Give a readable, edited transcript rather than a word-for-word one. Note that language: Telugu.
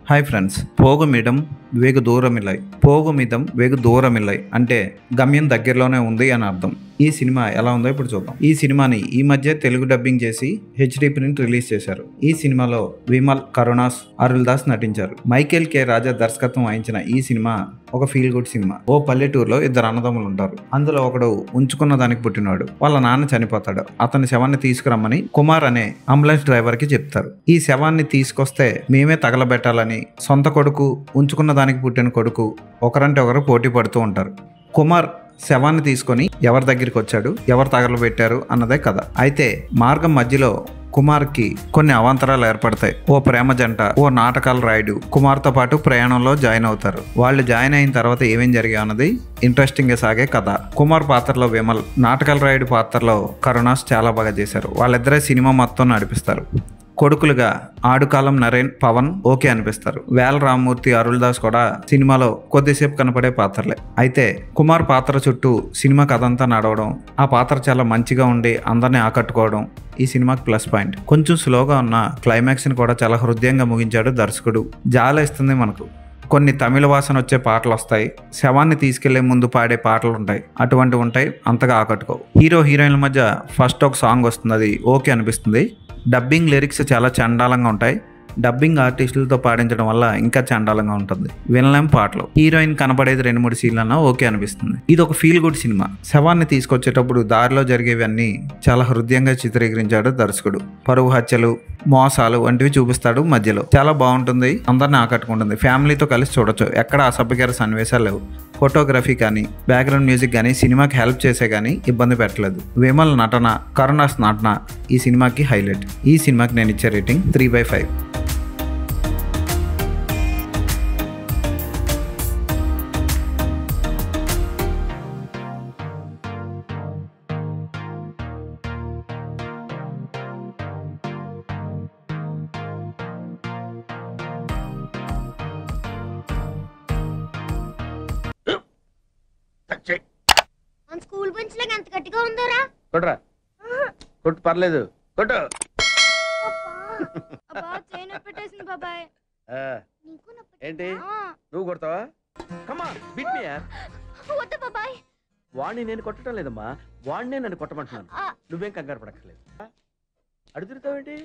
హాయ్ ఫ్రెండ్స్, పోగుమిడం వేగు దూరమిల్లై. పోగుమిదం వేగు దూరమిల్లై అంటే గమ్యం దగ్గరలోనే ఉంది అని అర్థం. ఈ సినిమా ఎలా ఉందో ఇప్పుడు చూద్దాం. ఈ సినిమాని ఈ మధ్య తెలుగు డబ్బింగ్ చేసి హెచ్డి ప్రింట్ రిలీజ్ చేశారు. ఈ సినిమాలో విమల్, కరుణాస్, అరుల్ దాస్ నటించారు. మైకేల్ కె రాజా దర్శకత్వం వహించిన ఈ సినిమా ఒక ఫీల్ గుడ్ సినిమా. ఓ పల్లెటూరులో ఇద్దరు అన్నదమ్ములు ఉంటారు. అందులో ఒకడు ఉంచుకున్న దానికి పుట్టినవాడు. వాళ్ళ నాన్న చనిపోతాడు. అతని శవాన్ని తీసుకురమ్మని కుమార్ అనే అంబులెన్స్ డ్రైవర్ కి చెప్తారు. ఈ శవాన్ని తీసుకొస్తే మేమే తగలబెట్టాలని సొంత కొడుకు, ఉంచుకున్న దానికి పుట్టిన కొడుకు ఒకరంటే ఒకరు పోటీ పడుతూ ఉంటారు. కుమార్ శవాన్ని తీసుకొని ఎవరి దగ్గరికి వచ్చాడు, ఎవరు తగలబెట్టారు అన్నదే కథ. అయితే మార్గం మధ్యలో కుమార్కి కొన్ని అవాంతరాలు ఏర్పడతాయి. ఓ ప్రేమ జంట, ఓ నాటకాల రాయుడు కుమార్తో పాటు ప్రయాణంలో జాయిన్ అవుతారు. వాళ్ళు జాయిన్ అయిన తర్వాత ఏమేం జరిగా అన్నది ఇంట్రెస్టింగ్ గా సాగే కథ. కుమార్ పాత్రలో విమల్, నాటకాల రాయుడు పాత్రలో కరుణాస్ చాలా బాగా చేశారు. వాళ్ళిద్దరే సినిమా మొత్తం నడిపిస్తారు. కొడుకులుగా ఆడుకాలం నరేన్, పవన్ ఓకే అనిపిస్తారు. వేల రామ్మూర్తి, అరుల్ దాస్ కూడా సినిమాలో కొద్దిసేపు కనపడే పాత్రలే. అయితే కుమార్ పాత్ర చుట్టూ సినిమా కథ అంతా నడవడం, ఆ పాత్ర చాలా మంచిగా ఉండి అందరినీ ఆకట్టుకోవడం ఈ సినిమాకి ప్లస్ పాయింట్. కొంచెం స్లోగా ఉన్న క్లైమాక్స్ ని కూడా చాలా హృదయంగా ముగించాడు దర్శకుడు. జాలేస్తుంది మనకు. కొన్ని తమిళ వాసన వచ్చే పాటలు వస్తాయి. శవాన్ని తీసుకెళ్లే ముందు పాడే పాటలు ఉంటాయి. అటువంటివి ఉంటాయి, అంతగా ఆకట్టుకోవు. హీరో హీరోయిన్ల మధ్య ఫస్ట్ ఒక సాంగ్ వస్తుంది, అది ఓకే అనిపిస్తుంది. డబ్బింగ్ లిరిక్స్ చాలా చండాలంగా ఉంటాయి. డబ్బింగ్ ఆర్టిస్టులతో పాడించడం వల్ల ఇంకా చండాలంగా ఉంటుంది. వినలేం పాటలు. హీరోయిన్ కనపడేది 2-3 సీన్లు అన్నా ఓకే అనిపిస్తుంది. ఇది ఒక ఫీల్ గుడ్ సినిమా. శవాన్ని తీసుకొచ్చేటప్పుడు దారిలో జరిగేవన్నీ చాలా హృదయంగా చిత్రీకరించాడు దర్శకుడు. పరువు హత్యలు, మోసాలు వంటివి చూపిస్తాడు మధ్యలో. చాలా బాగుంటుంది, అందరిని ఆకట్టుకుంటుంది. ఫ్యామిలీతో కలిసి చూడొచ్చు. ఎక్కడ అసభ్యకర సన్నివేశాలు లేవు. ఫోటోగ్రఫీ కానీ, బ్యాక్గ్రౌండ్ మ్యూజిక్ కానీ సినిమాకి హెల్ప్ చేసే కానీ ఇబ్బంది పెట్టలేదు. విమల్ నటన, కరుణాస్ నటన ఈ సినిమాకి హైలైట్. ఈ సినిమాకి నేను ఇచ్చే రేటింగ్ 3/5. మన స్కూల్ బెంచ్ లాగా ఎంత గట్టిగా ఉందోరా? కొట్రా, కొట్టు, పర్లేదు, కొట్టు. అబ్బా చేయి నొప్పి పెట్టేసింది బాబాయ్. నీకు నొప్పి ఏంటి నువ్వు కొడతావా? కమా బిట్ మీ యార్. వద్దు బాబాయ్. వాడిని నేను కొట్టడం లేదమ్మా, వాడినే నన్ను కొట్టమంటున్నాను. నువ్వేం కంగారు పడక్కర్లేదు. అడుగుతావేంటి?